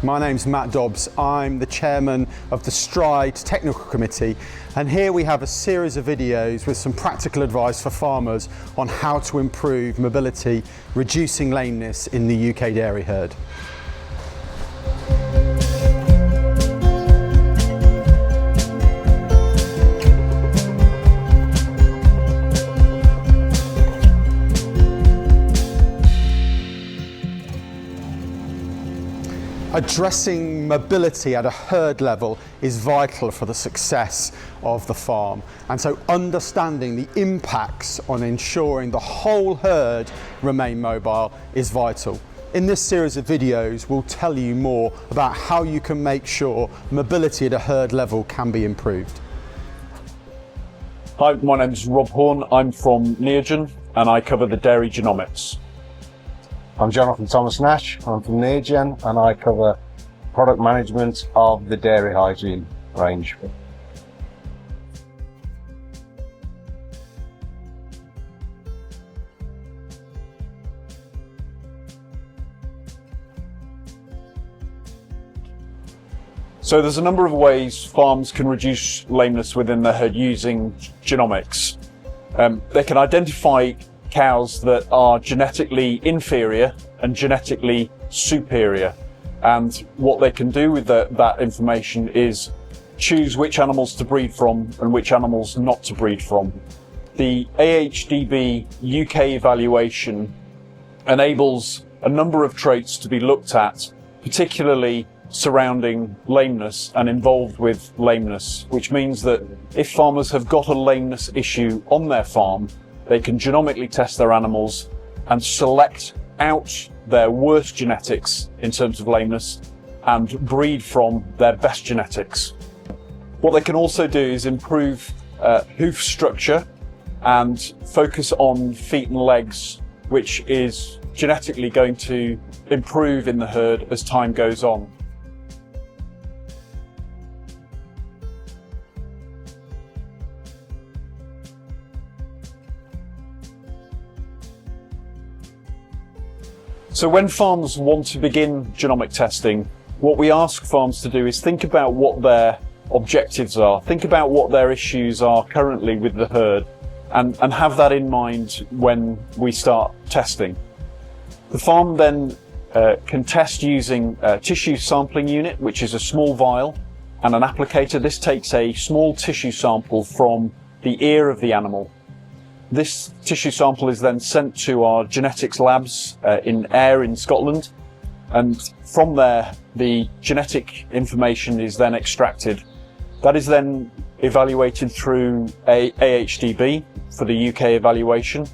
My name's Matt Dobbs. I'm the chairman of the Stride Technical Committee, and here we have a series of videos with some practical advice for farmers on how to improve mobility, reducing lameness in the UK dairy herd. Addressing mobility at a herd level is vital for the success of the farm, and so understanding the impacts on ensuring the whole herd remain mobile is vital. In this series of videos, we'll tell you more about how you can make sure mobility at a herd level can be improved. Hi, my name is Rob Horn. I'm from Neogen and I cover the dairy genomics. I'm Jonathan Thomas Nash. I'm from Neogen and I cover product management of the dairy hygiene range. So there's a number of ways farms can reduce lameness within their herd using genomics. They can identify cows that are genetically inferior and genetically superior, and what they can do with that information is choose which animals to breed from and which animals not to breed from. The AHDB UK evaluation enables a number of traits to be looked at, particularly surrounding lameness and involved with lameness, which means that if farmers have got a lameness issue on their farm, they can genomically test their animals and select out their worst genetics in terms of lameness and breed from their best genetics. What they can also do is improve hoof structure and focus on feet and legs, which is genetically going to improve in the herd as time goes on. So when farms want to begin genomic testing, what we ask farms to do is think about what their objectives are, think about what their issues are currently with the herd, and have that in mind when we start testing. The farm then can test using a tissue sampling unit, which is a small vial, and an applicator. This takes a small tissue sample from the ear of the animal. This tissue sample is then sent to our genetics labs in Ayr in Scotland, and from there the genetic information is then extracted. That is then evaluated through AHDB for the UK evaluation,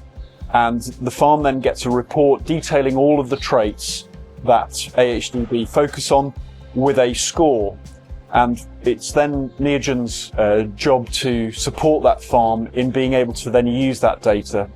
and the farm then gets a report detailing all of the traits that AHDB focus on with a score. And it's then Neogen's job to support that farm in being able to then use that data.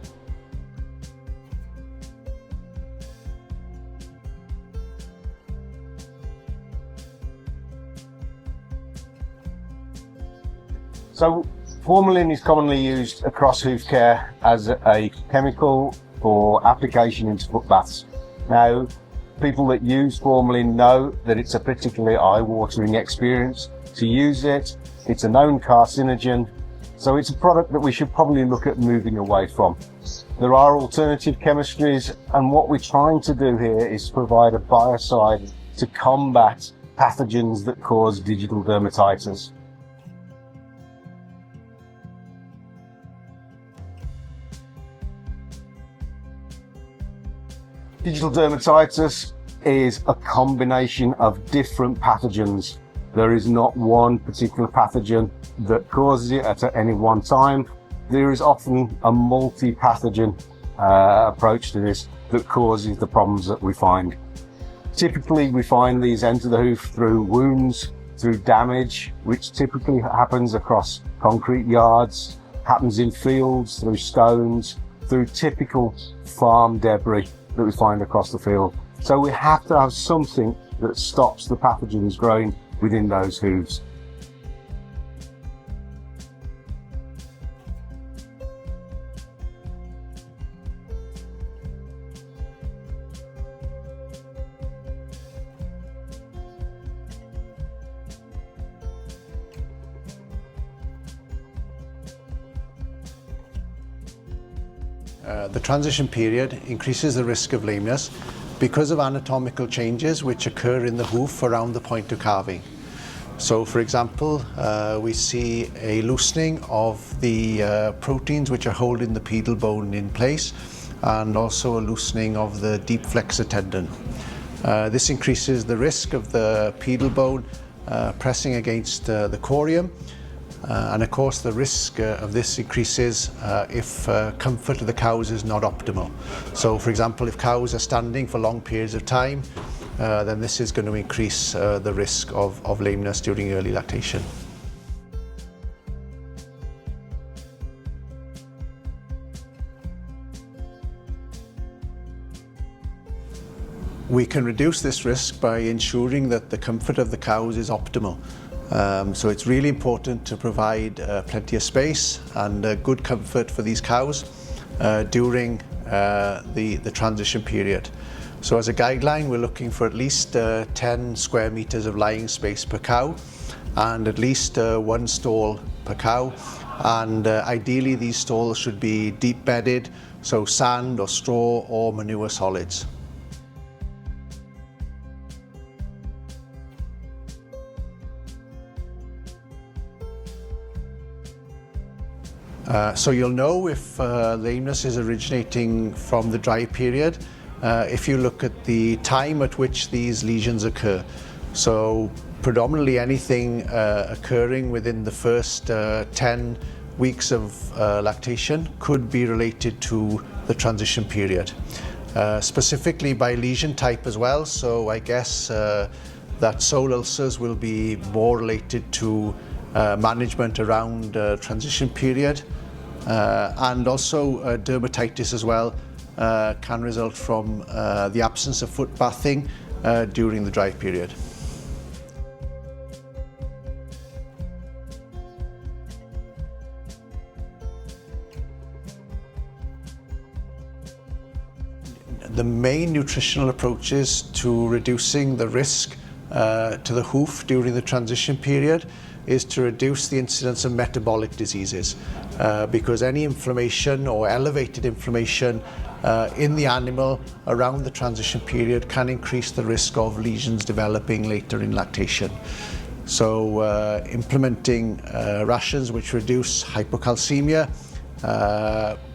So formalin is commonly used across hoof care as a chemical for application into foot baths. Now, people that use formalin know that it's a particularly eye-watering experience to use it. It's a known carcinogen, so it's a product that we should probably look at moving away from. There are alternative chemistries, and what we're trying to do here is provide a biocide to combat pathogens that cause digital dermatitis. Digital dermatitis is a combination of different pathogens. There is not one particular pathogen that causes it at any one time. There is often a multi-pathogen approach to this that causes the problems that we find. Typically, we find these enter the hoof through wounds, through damage, which typically happens across concrete yards, happens in fields, through stones, through typical farm debris that we find across the field. So we have to have something that stops the pathogens growing within those hooves. The transition period increases the risk of lameness because of anatomical changes which occur in the hoof around the point of calving. So, for example, we see a loosening of the proteins which are holding the pedal bone in place, and also a loosening of the deep flexor tendon. This increases the risk of the pedal bone pressing against the corium, and of course the risk of this increases if comfort of the cows is not optimal. So, for example, if cows are standing for long periods of time, then this is going to increase the risk of lameness during early lactation. We can reduce this risk by ensuring that the comfort of the cows is optimal. So it's really important to provide plenty of space and good comfort for these cows during the transition period. So as a guideline, we're looking for at least 10 square meters of lying space per cow, and at least one stall per cow. And ideally these stalls should be deep bedded, so sand or straw or manure solids. So you'll know if lameness is originating from the dry period if you look at the time at which these lesions occur. So predominantly anything occurring within the first 10 weeks of lactation could be related to the transition period. Specifically by lesion type as well, so I guess that sole ulcers will be more related to management around transition period, and also dermatitis as well can result from the absence of foot bathing during the dry period. The main nutritional approaches to reducing the risk to the hoof during the transition period is to reduce the incidence of metabolic diseases, because any inflammation or elevated inflammation in the animal around the transition period can increase the risk of lesions developing later in lactation. So implementing rations which reduce hypocalcemia,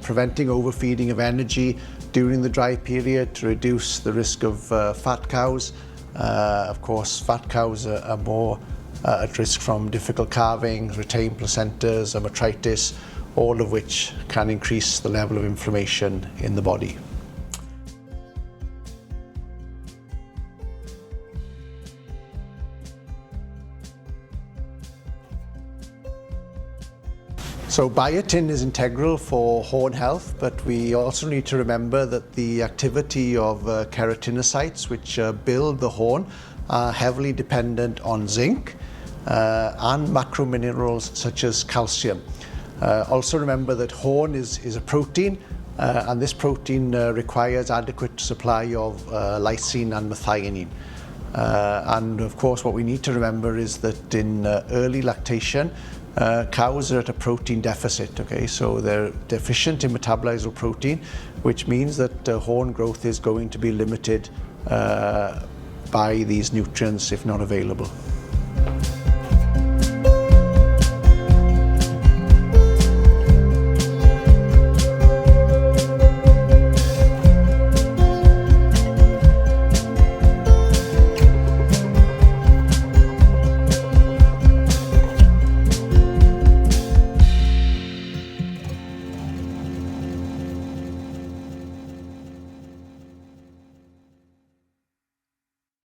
preventing overfeeding of energy during the dry period to reduce the risk of fat cows. Of course, fat cows are more at risk from difficult calving, retained placentas, and metritis, all of which can increase the level of inflammation in the body. So biotin is integral for horn health, but we also need to remember that the activity of keratinocytes, which build the horn, are heavily dependent on zinc and macrominerals such as calcium. Also remember that horn is a protein, and this protein requires adequate supply of lysine and methionine. And of course what we need to remember is that in early lactation, cows are at a protein deficit, okay? So they're deficient in metabolizable protein, which means that horn growth is going to be limited by these nutrients if not available.